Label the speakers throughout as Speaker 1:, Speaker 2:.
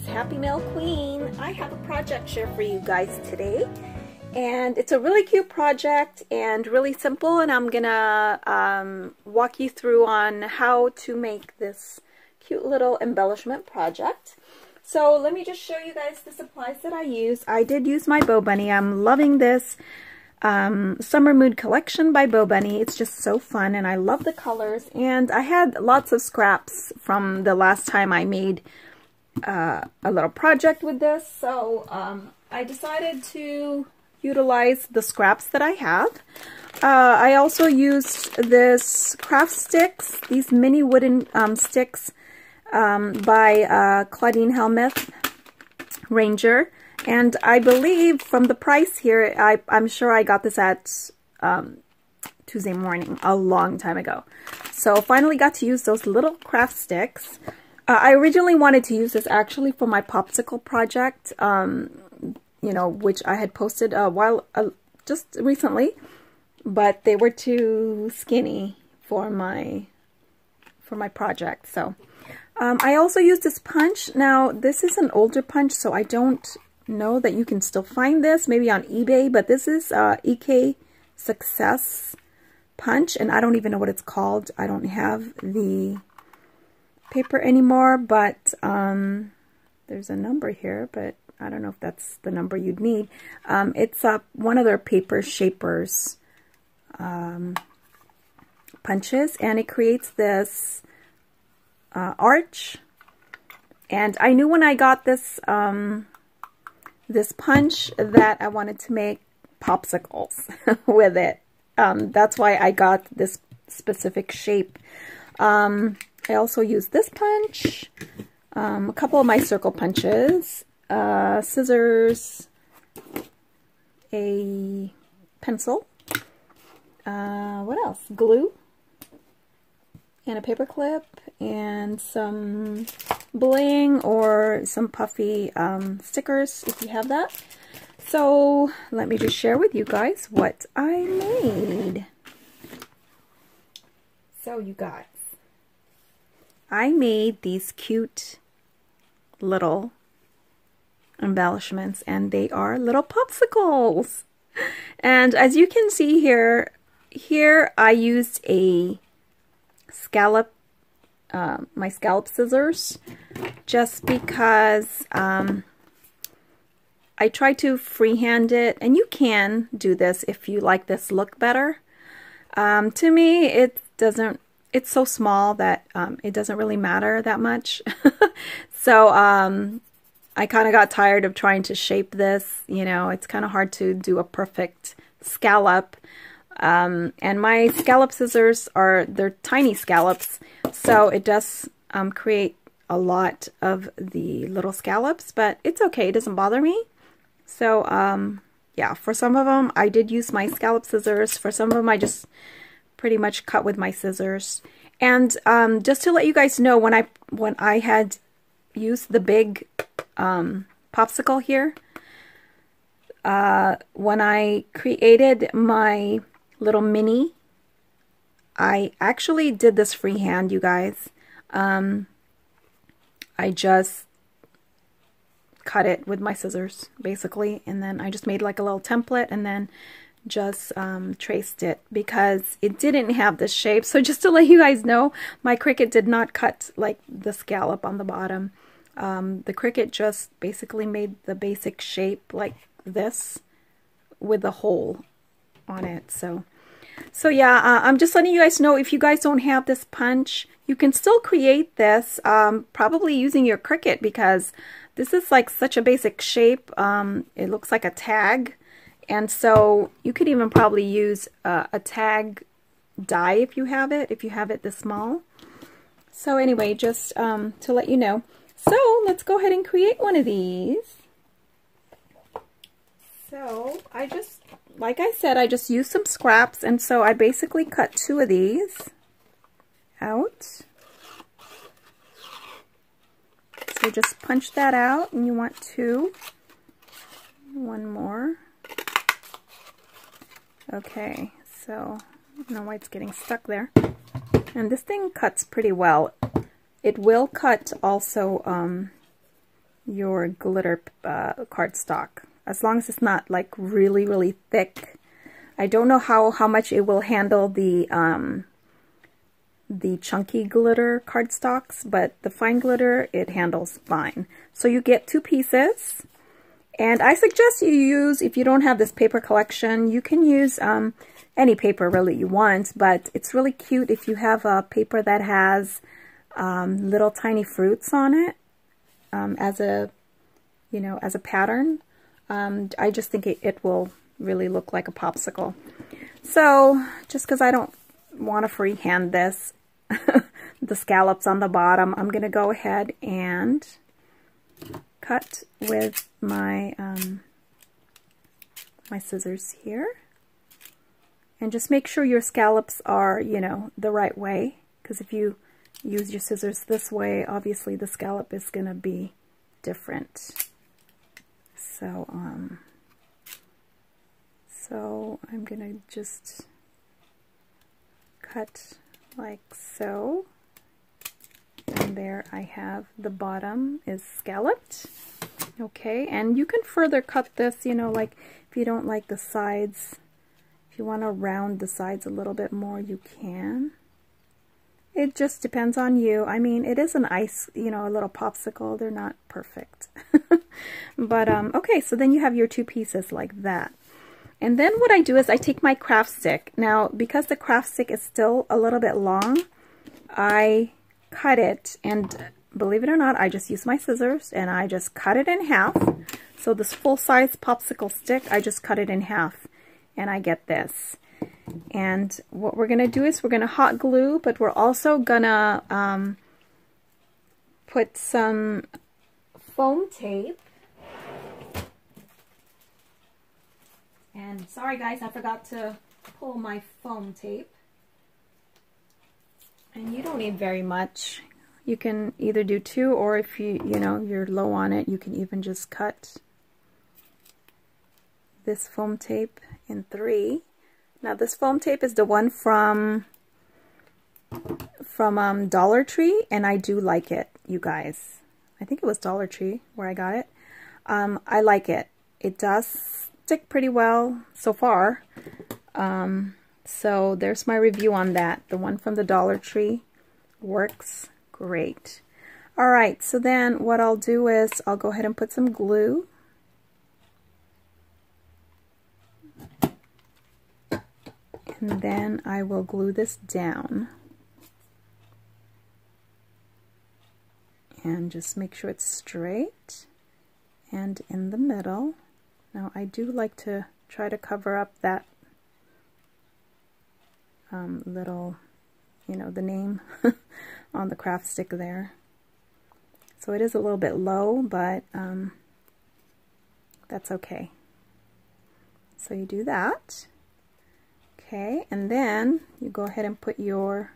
Speaker 1: it's Happy Mail Queen. I have a project share for you guys today, and it's a really cute project and really simple, and I'm gonna walk you through on how to make this cute little embellishment project. So let me just show you guys the supplies that I use. I did use my Bow Bunny. I'm loving this Summer Mood collection by Bow Bunny. It's just so fun and I love the colors, and I had lots of scraps from the last time I made a little project with this, so I decided to utilize the scraps that I have. I also used this craft sticks, these mini wooden sticks by Claudine Helmuth Ranger. And I believe from the price here, I'm sure I got this at Tuesday morning, a long time ago. So finally got to use those little craft sticks. I originally wanted to use this actually for my Popsicle project, you know, which I had posted just recently, but they were too skinny for my project. So I also used this punch. Now this is an older punch, so I don't know that you can still find this, maybe on eBay, but this is EK Success punch, and I don't even know what it's called. I don't have the paper anymore, but there's a number here, but I don't know if that's the number you'd need. It's one of their paper shapers punches, and it creates this arch. And I knew when I got this this punch that I wanted to make popsicles with it. That's why I got this specific shape. I also used this punch, a couple of my circle punches, scissors, a pencil, what else? Glue, and a paper clip, and some bling or some puffy stickers if you have that. So let me just share with you guys what I made. So you guys, I made these cute little embellishments, and they are little popsicles. And as you can see here I used a scallop, my scallop scissors, just because I tried to freehand it, and you can do this if you like this look better. To me, it's so small that it doesn't really matter that much. So I kind of got tired of trying to shape this. You know, it's kind of hard to do a perfect scallop. And my scallop scissors they're tiny scallops, so it does create a lot of the little scallops, but it's okay, it doesn't bother me. So yeah, for some of them I did use my scallop scissors. For some of them I just pretty much cut with my scissors. And just to let you guys know, when I had used the big popsicle here, when I created my little mini, I actually did this freehand, you guys. I just cut it with my scissors basically, and then I just made like a little template and then just traced it because it didn't have this shape. So just to let you guys know, my Cricut did not cut like the scallop on the bottom. The Cricut just basically made the basic shape like this with a hole on it. So yeah, I'm just letting you guys know, if you guys don't have this punch, you can still create this probably using your Cricut, because this is like such a basic shape. It looks like a tag, and so you could even probably use a tag die if you have it this small. So anyway, just to let you know. So let's go ahead and create one of these. So like I said, I just used some scraps, and so I basically cut 2 of these out. So just punch that out, and you want 2. 1 more. Okay, so I don't know why it's getting stuck there. And this thing cuts pretty well. It will cut also your glitter cardstock, as long as it's not like really, really thick. I don't know how much it will handle the chunky glitter cardstocks, but the fine glitter, it handles fine. So you get 2 pieces, and I suggest you use, if you don't have this paper collection, you can use any paper really you want, but it's really cute if you have a paper that has little tiny fruits on it as a, you know, as a pattern. I just think it will really look like a popsicle. So just because I don't want to freehand this, the scallops on the bottom, I'm going to go ahead and cut with my my scissors here. And just make sure your scallops are, you know, the right way, because if you use your scissors this way, obviously the scallop is going to be different. So, so I'm going to just cut like so. And there I have the bottom is scalloped. Okay, and you can further cut this, you know, like if you don't like the sides, if you want to round the sides a little bit more, you can. It just depends on you. I mean, it is an ice, you know, a little popsicle. They're not perfect. But, okay, so then you have your 2 pieces like that. And then what I do is I take my craft stick. Now, because the craft stick is still a little bit long, I cut it, and believe it or not, I just use my scissors and I just cut it in half. So this full-size popsicle stick, I just cut it in half, and I get this. And what we're going to do is we're going to hot glue, but we're also going to put some foam tape. And sorry guys, I forgot to pull my foam tape. And you don't need very much. You can either do 2, or if you know, you're low on it, you can even just cut this foam tape in 3. Now this foam tape is the one from Dollar Tree, and I do like it, you guys. I think it was Dollar Tree where I got it. I like it. It does stick pretty well so far. So there's my review on that. The one from the Dollar Tree works great. Alright, so then what I'll do is I'll go ahead and put some glue. And then I will glue this down. And just make sure it's straight and in the middle. Now I do like to try to cover up that little, you know, the name on the craft stick there. So it is a little bit low, but that's okay. So you do that. Okay, and then you go ahead and put your,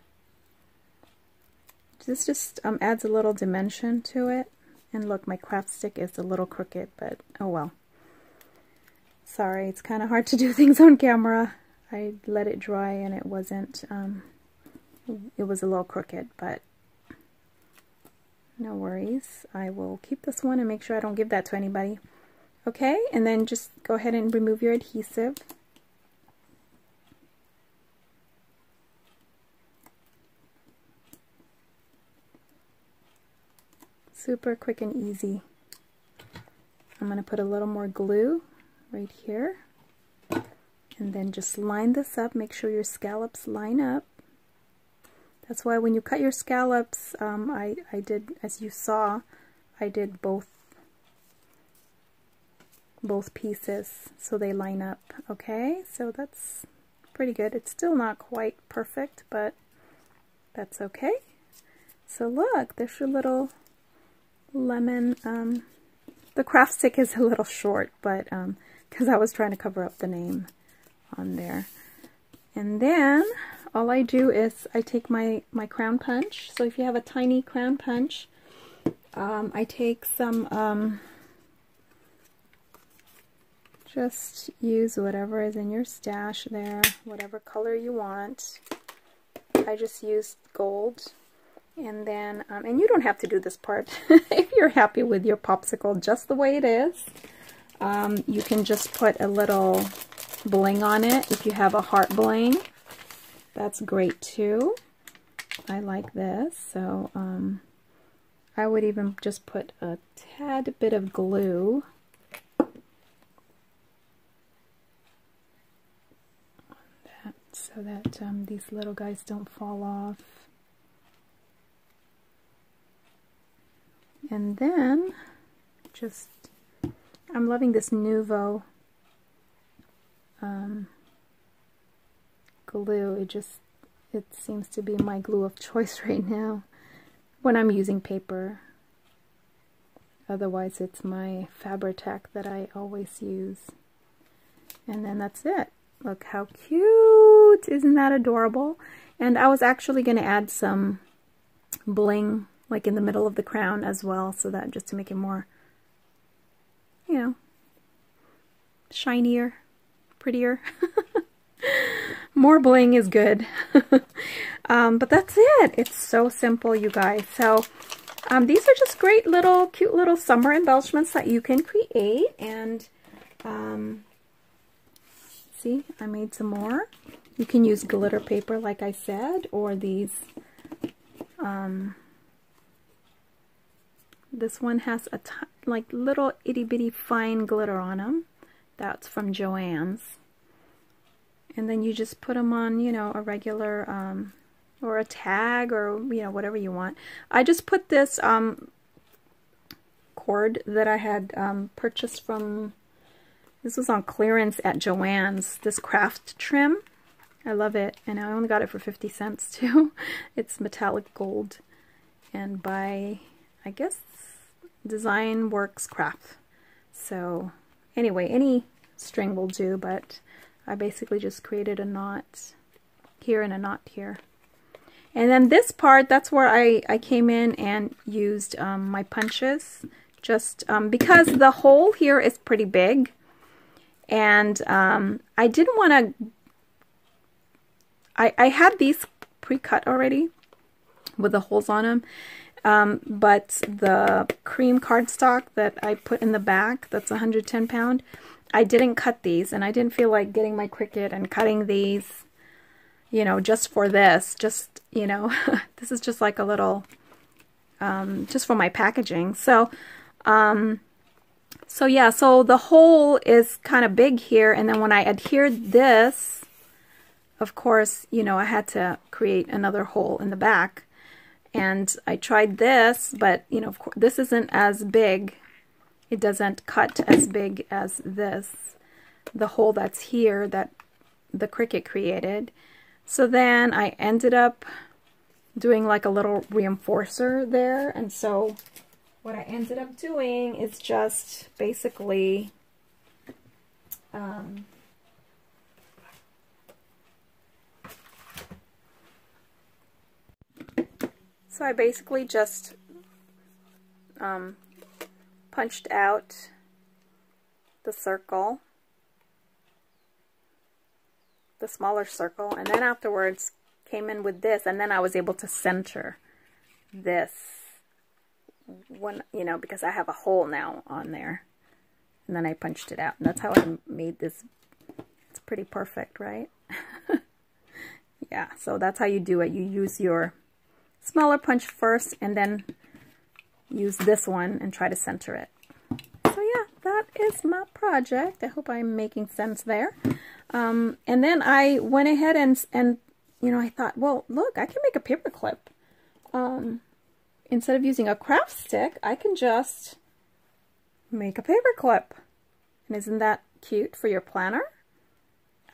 Speaker 1: this just adds a little dimension to it. And look, my craft stick is a little crooked, but oh well. Sorry, it's kind of hard to do things on camera. I let it dry and it wasn't, it was a little crooked, but no worries. I will keep this one and make sure I don't give that to anybody. Okay, and then just go ahead and remove your adhesive. Super quick and easy. I'm going to put a little more glue right here. And then just line this up. Make sure your scallops line up. That's why when you cut your scallops, I did, as you saw, I did both pieces so they line up. Okay, so that's pretty good. It's still not quite perfect, but that's okay. So look, there's your little lemon. The craft stick is a little short, but because I was trying to cover up the name on there. And then all I do is I take my crown punch. So if you have a tiny crown punch, I take some, just use whatever is in your stash there, whatever color you want. I just used gold. And then, and you don't have to do this part if you're happy with your popsicle just the way it is. You can just put a little bling on it. If you have a heart bling, that's great too. I like this, so I would even just put a tad bit of glue on that so that these little guys don't fall off. And then just, I'm loving this Nuvo glue. It seems to be my glue of choice right now when I'm using paper. Otherwise it's my Fabri-Tac that I always use. And then that's it. Look how cute! Isn't that adorable? And I was actually going to add some bling like in the middle of the crown as well, so that just to make it more, you know, shinier, prettier. More bling is good. But that's it. It's so simple, you guys. So these are just great little, cute little summer embellishments that you can create. And see, I made some more. You can use glitter paper, like I said, or these. This one has a like little itty bitty fine glitter on them. That's from Joann's. And then you just put them on, you know, a regular or a tag, or you know, whatever you want. I just put this cord that I had purchased from, this was on clearance at Joann's, this craft trim. I love it, and I only got it for 50 cents too. It's metallic gold, and by, I guess, Design Works Craft. So anyway, any string will do, but I basically just created a knot here and a knot here. And then this part, that's where I came in and used my punches, just because the hole here is pretty big, and I didn't want to, I had these pre-cut already with the holes on them, but the cream cardstock that I put in the back, that's 110 pound, I didn't cut these, and I didn't feel like getting my Cricut and cutting these, you know, just for this, just, you know, this is just like a little, just for my packaging. So, so yeah, so the hole is kind of big here, and then when I adhered this, of course, you know, I had to create another hole in the back. And I tried this, but, you know, of course, this isn't as big. It doesn't cut as big as this, the hole that's here that the Cricut created. So then I ended up doing like a little reinforcer there. And so what I ended up doing is just basically so I basically just punched out the circle, the smaller circle, and then afterwards came in with this, and then I was able to center this one, you know, because I have a hole now on there, and then I punched it out, and that's how I made this. It's pretty perfect, right? Yeah, so that's how you do it. You use your smaller punch first, and then use this one and try to center it. So yeah, that is my project. I hope I'm making sense there. And then I went ahead and you know, I thought, well, look, I can make a paper clip. Instead of using a craft stick, I can just make a paper clip. And isn't that cute for your planner?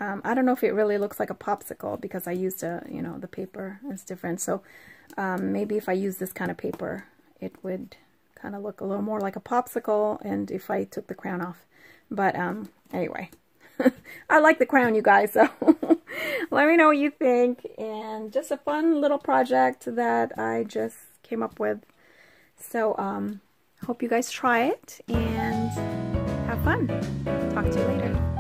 Speaker 1: I don't know if it really looks like a popsicle because I used you know, the paper is different. So maybe if I use this kind of paper, it would kind of look a little more like a popsicle, and if I took the crown off. But anyway, I like the crown, you guys, so let me know what you think. And just a fun little project that I just came up with. So hope you guys try it and have fun. Talk to you later.